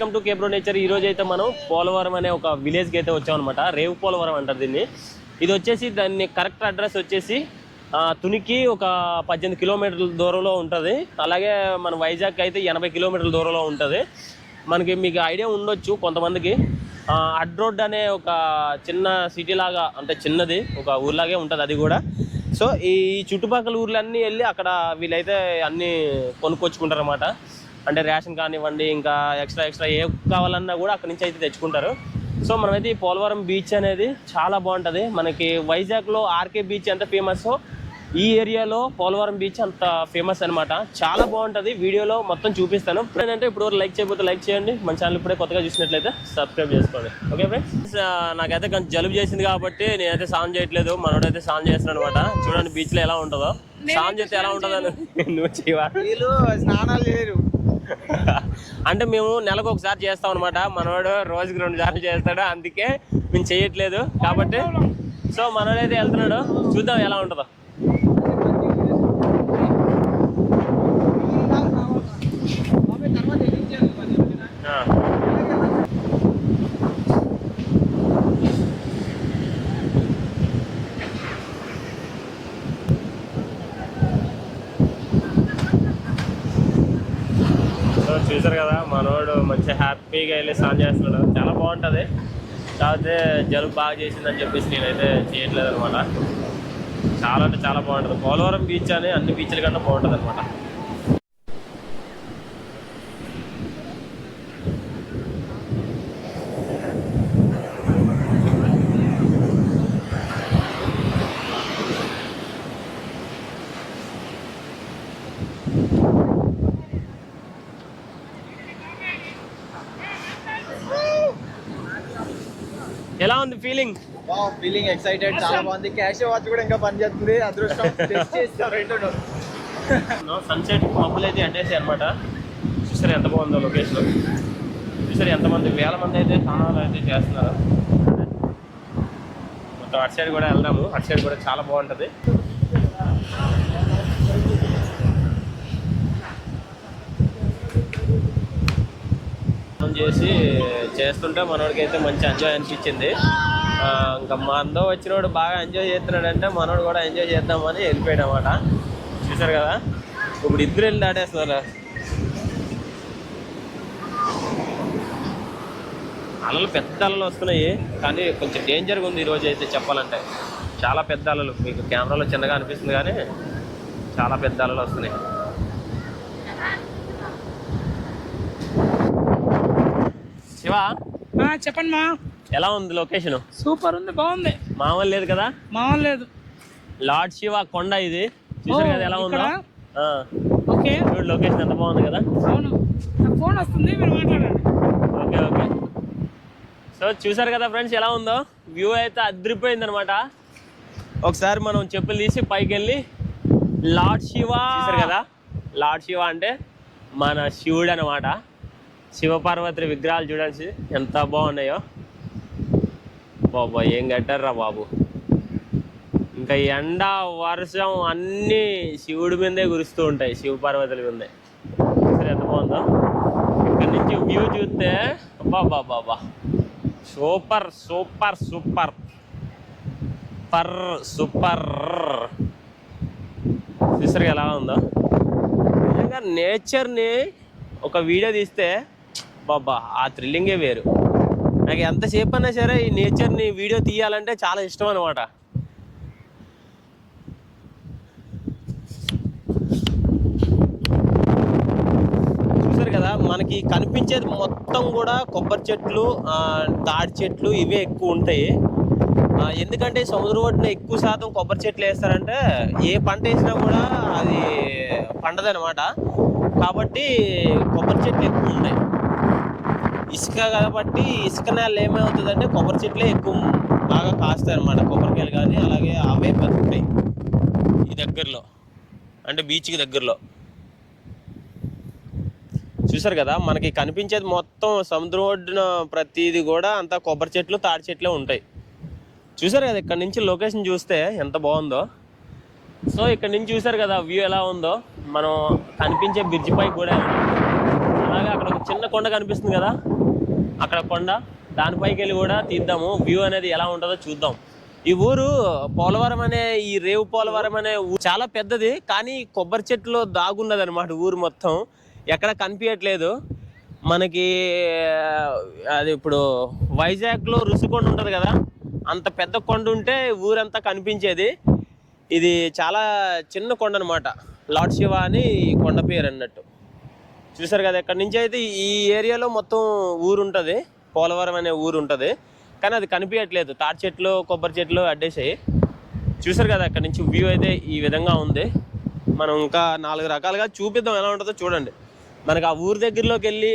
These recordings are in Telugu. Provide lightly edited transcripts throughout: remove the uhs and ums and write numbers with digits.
Welcome to కేబ్రో nature. ఈ రోజు అయితే మనం పోలవరం అనే ఒక విలేజ్కి అయితే వచ్చామన్నమాట. రేవు పోలవరం అంటారు దీన్ని. ఇది వచ్చేసి దాన్ని కరెక్ట్ అడ్రస్ వచ్చేసి తునికి ఒక 18 కిలోమీటర్ల దూరంలో ఉంటుంది. అలాగే మన వైజాగ్ అయితే 80 కిలోమీటర్ల దూరంలో ఉంటుంది. మనకి మీకు ఐడియా ఉండొచ్చు కొంతమందికి. అడ్ రోడ్ అనే ఒక చిన్న సిటీ లాగా, అంటే చిన్నది ఒక ఊర్లాగే ఉంటుంది అది కూడా. సో ఈ చుట్టుపక్కల ఊర్లన్నీ వెళ్ళి అక్కడ వీళ్ళైతే అన్నీ కొనుక్కొచ్చుకుంటారు అన్నమాట. అంటే రేషన్ కానివ్వండి, ఇంకా ఎక్స్ట్రా ఏ కావాలన్నా కూడా అక్కడి నుంచి అయితే తెచ్చుకుంటారు. సో మనమైతే ఈ పోలవరం బీచ్ అనేది చాలా బాగుంటుంది. మనకి వైజాగ్లో ఆర్కే బీచ్ ఎంత ఫేమస్, ఈ ఏరియాలో పోలవరం బీచ్ అంత ఫేమస్ అనమాట. చాలా బాగుంటుంది. వీడియోలో మొత్తం చూపిస్తాను. ఏంటంటే ఇప్పుడు లైక్ చేయకపోతే లైక్ చేయండి. మన ఛానల్ ఇప్పుడే కొత్తగా చూసినట్లయితే సబ్స్క్రైబ్ చేసుకోండి. ఓకే ఫ్రెండ్స్, నాకైతే కొంచెం జలుబు చేసింది కాబట్టి నేనైతే స్నానం చేయట్లేదు. మనోడైతే స్నానం చేస్తున్నాను అనమాట. చూడండి బీచ్లో ఎలా ఉంటుందో. స్నానం చేస్తే ఎలా ఉంటుందో నువ్వు చేయవా? స్నానాలు లేరు అంటే మేము నెలకు ఒకసారి చేస్తాం అనమాట. మనోడు రోజుకి 2 సార్లు చేస్తాడు, అందుకే మేము చేయట్లేదు కాబట్టి. సో మనోడైతే వెళ్తున్నాడు, చూద్దాం ఎలా ఉంటుందో. చూసారు కదా, మనోడు మంచిగా హ్యాపీగా వెళ్ళి స్నానం చేస్తున్నాడు. చాలా బాగుంటుంది. కాకపోతే జలుబు బాగా చేసిందని చెప్పేసి నేనైతే చేయట్లేదు అనమాట. చాలా అంటే చాలా బాగుంటుంది. పోలవరం బీచ్ అని అన్ని బీచ్ల కన్నా బాగుంటుంది అనమాట. ఎలా ఉంది ఫీలింగ్? ఫీలింగ్ ఎక్సైటెడ్, చాలా బాగుంది. క్యాష్ వాచ్ కూడా ఇంకా పనిచేస్తుంది. అదృష్టం సన్సెట్ మబ్బులు అయితే అడ్డేసాయి అనమాట. చూసారు ఎంత బాగుందో లొకేషన్. చూసారు ఎంతమంది వేల మంది అయితే స్నానాలు అయితే చేస్తున్నారు. మొత్తం అటు సైడ్ కూడా వెళ్దాము. అటు సైడ్ కూడా చాలా బాగుంటుంది. చేస్తుంటే మనోడికి అయితే మంచి ఎంజాయ్ అనిపించింది. ఇంకా మా అందరూ వచ్చినోడు బాగా ఎంజాయ్ చేస్తున్నాడంటే మనోడు కూడా ఎంజాయ్ చేద్దామని వెళ్ళిపోయాడు అనమాట. చూసారు కదా, ఇప్పుడు ఇద్దరు వెళ్ళి దాటేస్తున్నారు. అలలు పెద్ద అలలు వస్తున్నాయి, కానీ కొంచెం డేంజర్గా ఉంది ఈరోజు అయితే చెప్పాలంటే. చాలా పెద్ద అలలు, మీకు కెమెరాలో చిన్నగా అనిపిస్తుంది కానీ చాలా పెద్ద అలలు వస్తున్నాయి. శివా చెప్పండి మా, ఎలా ఉంది లొకేషన్? సూపర్ ఉంది, బాగుంది. మామూలు లేదు కదా? మామూలు లేదు. లార్డ్ శివ కొండ ఇది. చూసారు కదా ఎలా ఉందో. ఓకే, లొకేషన్ ఎంత బాగుంది కదా. అవును, ఫోన్ వస్తుంది, మీరు మాట్లాడండి. ఓకే. సో చూసారు కదా ఫ్రెండ్స్ ఎలా ఉందో. వ్యూ అయితే అదిరిపోయింది అనమాట. ఒకసారి మనం చెప్పులు తీసి పైకి వెళ్ళి లార్డ్ శివ చూసారు కదా. లార్డ్ శివ అంటే మన శివుడు అనమాట. శివపార్వతి విగ్రహాలు చూడాల్సి ఎంత బాగున్నాయో. బాబా ఏం కట్టారా బాబు. ఇంకా ఎండ వర్షం అన్నీ శివుడి మీదే కురుస్తూ ఉంటాయి, శివపార్వతుల మీదే. సరే ఎంత బాగుందో. ఇక్కడ నుంచి వ్యూ చూస్తే బాబా super super super per super. చూసారు ఎలా ఉందో. నిజంగా నేచర్ని ఒక వీడియో తీస్తే బాబా ఆ థ్రిల్లింగే వేరు. నాకు ఎంతసేపు అన్నా సరే ఈ నేచర్ని వీడియో తీయాలంటే చాలా ఇష్టం అనమాట. చూసారు కదా, మనకి కనిపించేది మొత్తం కూడా కొబ్బరి చెట్లు, తాడి చెట్లు ఇవే ఎక్కువ ఉంటాయి. ఎందుకంటే సముద్రం ఒడ్డున ఎక్కువ శాతం కొబ్బరి చెట్లు వేస్తారంటే ఏ పంట వేసినా కూడా అది పండదనమాట. కాబట్టి కొబ్బరి చెట్లు ఎక్కువ ఉంటాయి. ఇసుక కాబట్టి ఇసుక నేల ఏమవుతుందంటే కొబ్బరి చెట్లే ఎక్కువ బాగా కాస్తాయి అనమాట. కొబ్బరికాయలు కానీ అలాగే అవే బతుకుతాయి ఈ దగ్గరలో, అంటే బీచ్కి దగ్గరలో. చూసారు కదా, మనకి కనిపించేది మొత్తం సముద్రం ఒడ్డున ప్రతిది కూడా అంతా కొబ్బరి చెట్లు తాడి చెట్లే ఉంటాయి. చూసారు కదా, ఇక్కడ నుంచి లొకేషన్ చూస్తే ఎంత బాగుందో. సో ఇక్కడ నుంచి చూసారు కదా వ్యూ ఎలా ఉందో. మనం కనిపించే బ్రిడ్జ్ పై కూడా అలాగే అక్కడ ఒక చిన్న కొండ కనిపిస్తుంది కదా, అక్కడ కొండ, దానిపైకి వెళ్ళి కూడా తీద్దాము, వ్యూ అనేది ఎలా ఉంటుందో చూద్దాం. ఈ ఊరు పోలవరం అనే, ఈ రేవు పోలవరం అనే చాలా పెద్దది, కానీ కొబ్బరి చెట్లు దాగున్నది అనమాట. ఊరు మొత్తం ఎక్కడ కనిపించట్లేదు మనకి. అది ఇప్పుడు వైజాగ్లో రుషికొండ ఉంటుంది కదా, అంత పెద్ద కొండ ఉంటే ఊరంతా కనిపించేది. ఇది చాలా చిన్న కొండ అనమాట, లార్డ్ శివ అని కొండ పేరు అన్నట్టు. చూసారు కదా, ఇక్కడ నుంచి అయితే ఈ ఏరియాలో మొత్తం ఊరు ఉంటుంది, పోలవరం అనే ఊరు ఉంటుంది, కానీ అది కనిపించట్లేదు. తాటి చెట్లు, కొబ్బరి చెట్లు అడ్డేసాయి. చూసారు కదా, ఇక్కడ నుంచి వ్యూ అయితే ఈ విధంగా ఉంది. మనం ఇంకా 4 రకాలుగా చూపిద్దాం ఎలా ఉంటుందో చూడండి. మనకు ఆ ఊరు దగ్గరలోకి వెళ్ళి,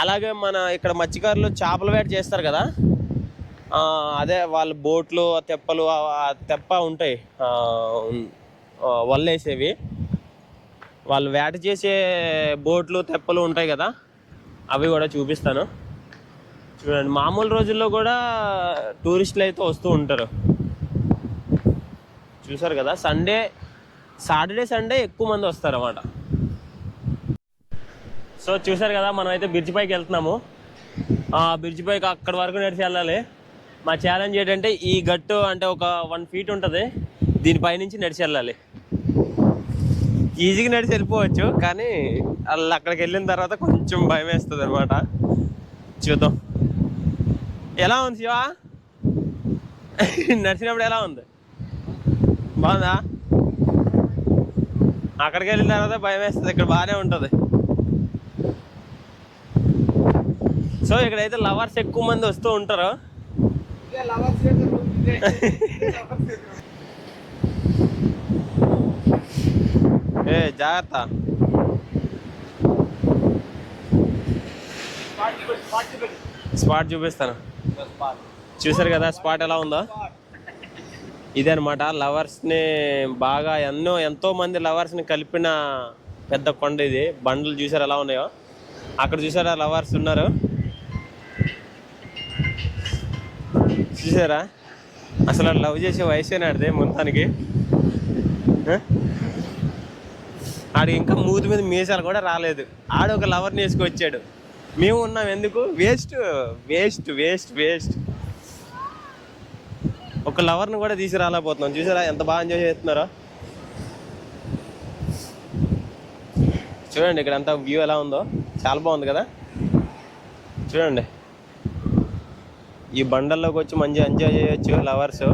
అలాగే మన ఇక్కడ మత్స్యకారులు చేపల వేట చేస్తారు కదా, అదే వాళ్ళ బోట్లు, తెప్పలు, తెప్ప ఉంటాయి వల్లేసేవి, వాళ్ళు వేట చేసే బోట్లు, తెప్పలు ఉంటాయి కదా, అవి కూడా చూపిస్తాను. చూడండి, మామూలు రోజుల్లో కూడా టూరిస్టులు అయితే వస్తూ ఉంటారు. చూసారు కదా, సాటర్డే సండే ఎక్కువ మంది వస్తారు అన్నమాట. సో చూసారు కదా, మనం అయితే బ్రిడ్జ్ పైకి వెళ్తున్నాము. బ్రిడ్జ్ పైకి అక్కడి వరకు నడిచి వెళ్ళాలి. మా ఛాలెంజ్ ఏంటంటే, ఈ గట్టు అంటే ఒక 1 feet ఉంటుంది, దీనిపైనుంచి నడిచి వెళ్ళాలి. ఈజీగా నడిచి వెళ్ళిపోవచ్చు, కానీ వాళ్ళు అక్కడికి వెళ్ళిన తర్వాత కొంచెం భయం వేస్తుంది అనమాట. చూద్దాం ఎలా ఉంది శివ. నడిచినప్పుడు ఎలా ఉంది, బాగుందా? అక్కడికి వెళ్ళిన తర్వాత భయం వేస్తుంది, ఇక్కడ బాగానే ఉంటుంది. సో ఇక్కడైతే లవర్స్ ఎక్కువ మంది వస్తూ ఉంటారు. ఏ జాగ్రత్త, స్పాట్ చూపిస్తాను. చూసారు కదా స్పాట్ ఎలా ఉందో, ఇదే అనమాట. లవర్స్ని బాగా ఎంతో మంది లవర్స్ని కలిపిన పెద్ద కొండ ఇది. బండ్లు చూసారు ఎలా ఉన్నాయో, అక్కడ చూసారా లవర్స్ ఉన్నారు, చూసారా? అసలు లవ్ చేసే వయసేనాడితే మొత్తానికి. ఆడికి ఇంకా మూతి మీద మీసాలు కూడా రాలేదు, ఆడ ఒక లవర్ని వేసుకొచ్చాడు. మేము ఉన్నాం ఎందుకు, వేస్ట్ వేస్ట్ వేస్ట్ వేస్ట్. ఒక లవర్ని కూడా తీసుకురాలేకపోతున్నాం. చూసారా ఎంత బాగా ఎంజాయ్ చేస్తున్నారో. చూడండి ఇక్కడ అంతా వ్యూ ఎలా ఉందో, చాలా బాగుంది కదా. చూడండి, ఈ బండల్లోకి వచ్చి మంచిగా ఎంజాయ్ చేయొచ్చు లవర్స్.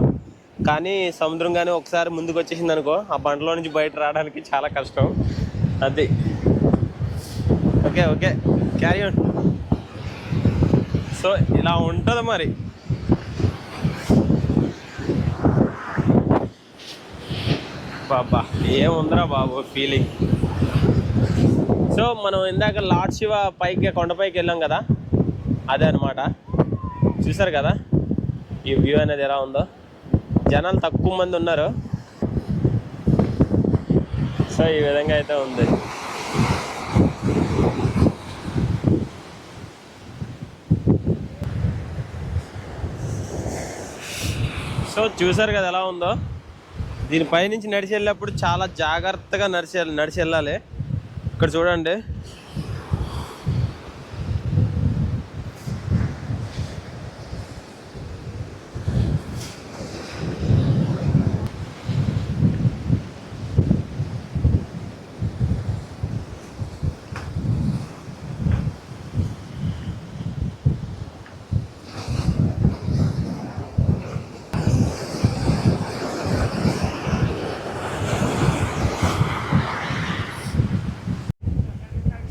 కానీ సముద్రం కానీ ఒకసారి ముందుకు వచ్చేసింది అనుకో, ఆ బండలో నుంచి బయట రావడానికి చాలా కష్టం. అది okay okay, carry on. So ఇలా ఉంటుంది మరి. బాబా ఏముందిరా బాబు ఫీలింగ్. సో మనం ఇందాక లార్డ్ శివ పైకి, కొండపైకి వెళ్ళాం కదా, అదే అనమాట. చూసారు కదా ఈ వ్యూ అనేది ఎలా ఉందో. జనాలు తక్కువ మంది ఉన్నారు. సో ఈ విధంగా అయితే ఉంది. సో చూసారు కదా ఎలా ఉందో. దీనిపై నుంచి నడిచి వెళ్ళేటప్పుడు చాలా జాగ్రత్తగా నడిచి వెళ్ళాలి. ఇక్కడ చూడండి,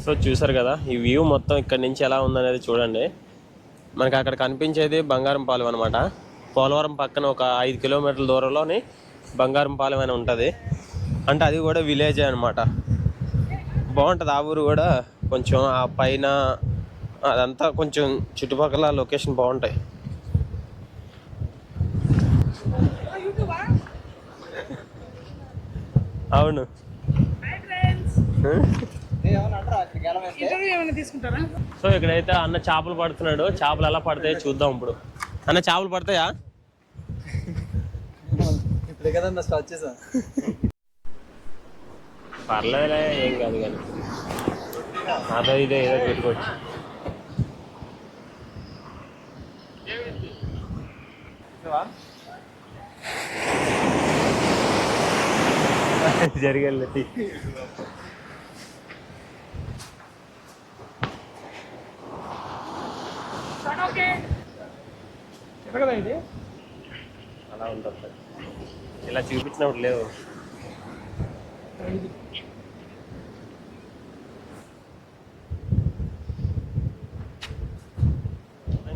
సో చూసారు కదా ఈ వ్యూ మొత్తం ఇక్కడ నుంచి ఎలా ఉందనేది చూడండి. మనకి అక్కడ కనిపించేది బంగారం పాలెం అనమాట. పోలవరం పక్కన ఒక 5 కిలోమీటర్ల దూరంలోని బంగారం పాలెం అని ఉంటుంది. అంటే అది కూడా విలేజే అనమాట. బాగుంటుంది ఆ ఊరు కూడా. కొంచెం ఆ పైన అదంతా కొంచెం చుట్టుపక్కల లొకేషన్ బాగుంటాయి. అవును, సో ఇక్కడైతే అన్న చేపలు పడుతున్నాడు. చేపలు ఎలా పడతాయో చూద్దాం ఇప్పుడు. అన్న చేపలు పడతాయా? ఇప్పుడే కదన్నా స్టార్ట్ చేసా. పర్లేదులే, ఏం కాదు. కానీ అదో ఇదే ఏదో పెట్టుకోవచ్చు. జరిగేది కదా ఇది అలా ఉంటుంది. ఇలా చూపించినప్పుడు లేవు.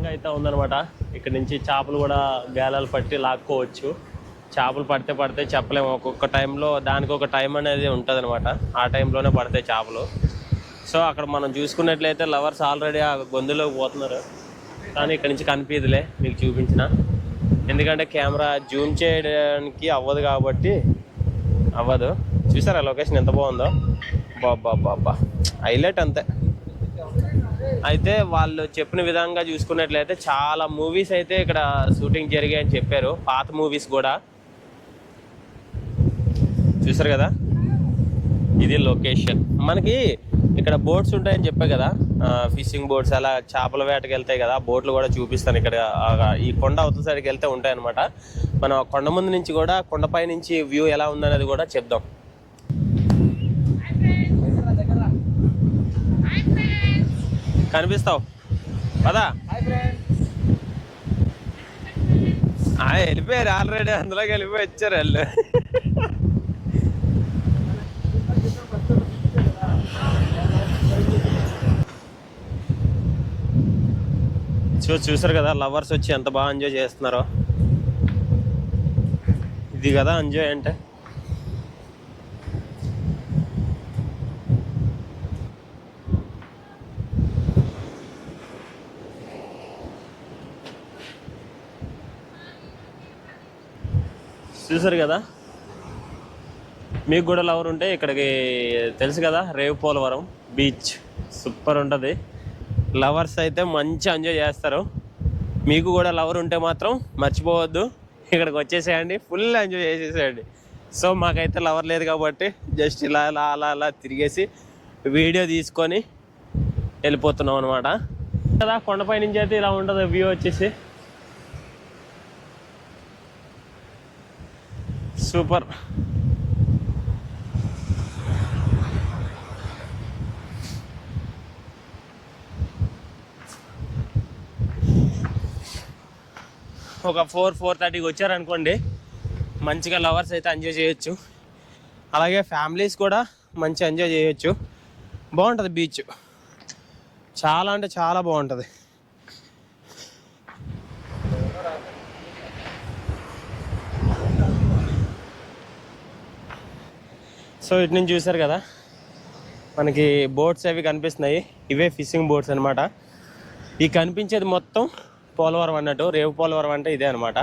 అయితే ఉందన్నమాట. ఇక్కడ నుంచి చేపలు కూడా గేలాలు పట్టి లాక్కోవచ్చు. చేపలు పడితే చెప్పలేము. ఒక్కొక్క టైంలో దానికి ఒక టైం అనేది ఉంటుంది అనమాట. ఆ టైంలోనే పడతాయి చేపలు. సో అక్కడ మనం చూసుకున్నట్లయితే లవర్స్ ఆల్రెడీ ఆ గొంతులోకి పోతున్నారు. కానీ ఇక్కడ నుంచి కనిపించదులే మీకు చూపించిన, ఎందుకంటే కెమెరా జూమ్ చేయడానికి అవ్వదు కాబట్టి అవ్వదు. చూసారా లొకేషన్ ఎంత బాగుందో, బాబా హైలైట్ అంతే. అయితే వాళ్ళు చెప్పిన విధంగా చూసుకున్నట్లయితే చాలా మూవీస్ అయితే ఇక్కడ షూటింగ్ జరిగాయని చెప్పారు, పాత మూవీస్ కూడా. చూసారు కదా, ఇది లొకేషన్. మనకి ఇక్కడ బోట్స్ ఉంటాయని చెప్పా కదా, ఫిషింగ్ బోట్స్, అలా చేపల వేటకి వెళ్తాయి కదా, బోట్లు కూడా చూపిస్తాను. ఇక్కడ ఈ కొండ అవతల సైడ్కి వెళ్తే ఉంటాయి అనమాట. మనం కొండ ముందు నుంచి కూడా, కొండపై నుంచి వ్యూ ఎలా ఉందనేది కూడా చెప్దాం. కనిపిస్తావు పదా, వెళ్ళిపోయారు ఆల్రెడీ, అందులోకి వెళ్ళిపోయి వచ్చారు వాళ్ళు. చూసారు కదా లవర్స్ వచ్చి ఎంత బాగా ఎంజాయ్ చేస్తున్నారో. ఇది కదా ఎంజాయ్ అంటే. చూసారు కదా, మీకు కూడా లవర్ ఉంటే ఇక్కడికి తెలుసు కదా, రేవు పోలవరం బీచ్ సూపర్ ఉంటుంది. లవర్స్ అయితే మంచి ఎంజాయ్ చేస్తారు. మీకు కూడా లవర్ ఉంటే మాత్రం మర్చిపోవద్దు, ఇక్కడికి వచ్చేసేయండి, ఫుల్ ఎంజాయ్ చేసేసేయండి. సో మాకైతే లవర్ లేదు కాబట్టి జస్ట్ ఇలా అలా అలా అలా తిరిగేసి వీడియో తీసుకొని వెళ్ళిపోతున్నాం అనమాట. కదా కొండపై నుంచి అయితే ఇలా ఉంటుంది వ్యూ వచ్చేసి, సూపర్. ఒక 4-4:30కి వచ్చారనుకోండి, మంచిగా లవర్స్ అయితే ఎంజాయ్ చేయొచ్చు. అలాగే ఫ్యామిలీస్ కూడా మంచి ఎంజాయ్ చేయొచ్చు. బాగుంటుంది బీచ్, చాలా అంటే చాలా బాగుంటుంది. సో ఇటు నుంచి చూసారు కదా, మనకి బోట్స్ అవి కనిపిస్తున్నాయి. ఇవే ఫిషింగ్ బోట్స్ అనమాట. ఈ కనిపించేది మొత్తం పోలవరం అన్నట్టు, రేవు పోలవరం అంటే ఇదే అనమాట.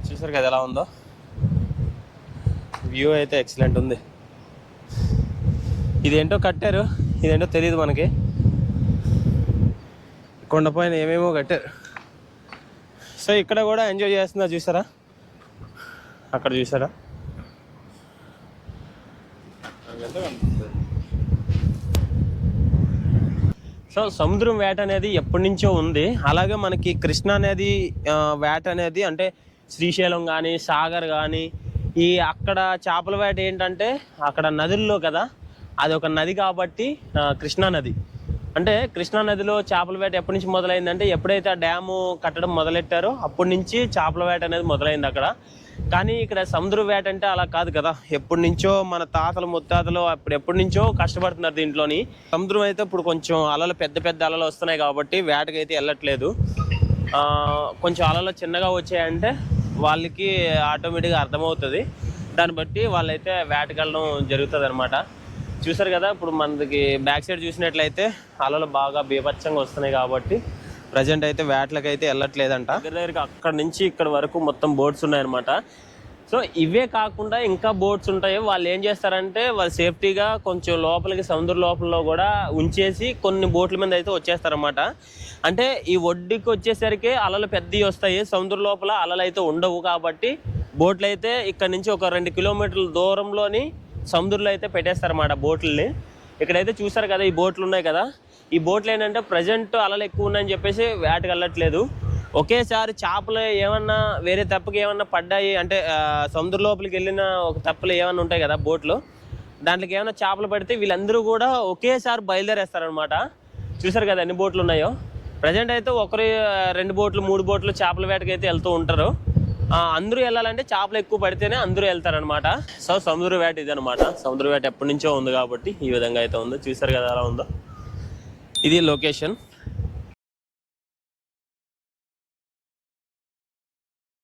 చూసారు కదా ఎలా ఉందో వ్యూ, అయితే ఎక్సలెంట్ ఉంది. ఇదేంటో కట్టారు, ఇదేంటో తెలియదు మనకి. కొండపైన ఏమేమో కట్టారు. సో ఇక్కడ కూడా ఎంజాయ్ చేస్తున్నారు చూసారా, అక్కడ చూసారా. సో సముద్రం వేట అనేది ఎప్పటి నుంచో ఉంది. అలాగే మనకి కృష్ణా నది వేట అనేది, అంటే శ్రీశైలం కానీ సాగర్ కానీ ఈ అక్కడ చేపల వేట ఏంటంటే అక్కడ నదుల్లో కదా, అది ఒక నది కాబట్టి కృష్ణా నది. అంటే కృష్ణా నదిలో చేపల వేట ఎప్పటి నుంచి మొదలైందంటే ఎప్పుడైతే ఆ డ్యాము కట్టడం మొదలెట్టారో అప్పటి నుంచి చేపల వేట అనేది మొదలైంది అక్కడ. కానీ ఇక్కడ సముద్ర వేట అంటే అలా కాదు కదా, ఎప్పటి నుంచో మన తాతలు ముత్తాతలు ఎప్పటి నుంచో కష్టపడుతున్నారు దీంట్లోని. సముద్రం అయితే ఇప్పుడు కొంచెం అలలు పెద్ద పెద్ద అలలు వస్తున్నాయి కాబట్టి వేటకైతే వెళ్ళట్లేదు. కొంచెం అలలు చిన్నగా వచ్చాయంటే వాళ్ళకి ఆటోమేటిక్గా అర్థమవుతుంది, దాన్ని బట్టి వాళ్ళైతే వేటకి వెళ్ళడం జరుగుతుంది అనమాట. చూసారు కదా, ఇప్పుడు మనకి బ్యాక్ సైడ్ చూసినట్లయితే అలలు బాగా బీభత్సంగా వస్తున్నాయి కాబట్టి ప్రజెంట్ అయితే వేటలకు అయితే వెళ్ళట్లేదంట. దగ్గరికి అక్కడ నుంచి ఇక్కడ వరకు మొత్తం బోట్స్ ఉన్నాయన్నమాట. సో ఇవే కాకుండా ఇంకా బోట్స్ ఉంటాయి. వాళ్ళు ఏం చేస్తారంటే వాళ్ళు సేఫ్టీగా కొంచెం లోపలికి సముద్ర లోపలలో కూడా ఉంచేసి కొన్ని బోట్ల మీద అయితే వచ్చేస్తారన్నమాట. అంటే ఈ ఒడ్డుకి వచ్చేసరికి అలలు పెద్దవి వస్తాయి, సముద్ర లోపల అలలు అయితే ఉండవు కాబట్టి బోట్లు అయితే ఇక్కడ నుంచి ఒక 2 కిలోమీటర్ల దూరంలోని సముద్రంలో అయితే పెట్టేస్తారన్నమాట బోట్లని. ఇక్కడైతే చూసారు కదా ఈ బోట్లు ఉన్నాయి కదా, ఈ బోట్లు ఏంటంటే ప్రజెంట్ అలలు ఎక్కువ ఉన్నాయని చెప్పేసి వేటకి వెళ్ళట్లేదు. ఒకేసారి చేపలు ఏమన్నా వేరే తప్పకి ఏమన్నా పడ్డాయి అంటే సముద్ర లోపలికి వెళ్ళిన ఒక తప్పలు ఏమన్నా ఉంటాయి కదా బోట్లు, దాంట్లోకి ఏమైనా చేపలు పడితే వీళ్ళందరూ కూడా ఒకేసారి బయలుదేరేస్తారనమాట. చూసారు కదా ఎన్ని బోట్లు ఉన్నాయో. ప్రజెంట్ అయితే ఒకరి 2 బోట్లు 3 బోట్లు చేపల వేటకి అయితే వెళ్తూ ఉంటారు. అందరూ వెళ్ళాలంటే చేపలు ఎక్కువ పడితేనే అందరూ వెళ్తారనమాట. సో సముద్ర వేట ఇది అనమాట. సముద్ర వేట ఎప్పటి నుంచో ఉంది కాబట్టి ఈ విధంగా అయితే ఉందో. చూసారు కదా ఎలా ఉందో. ఇది లొకేషన్.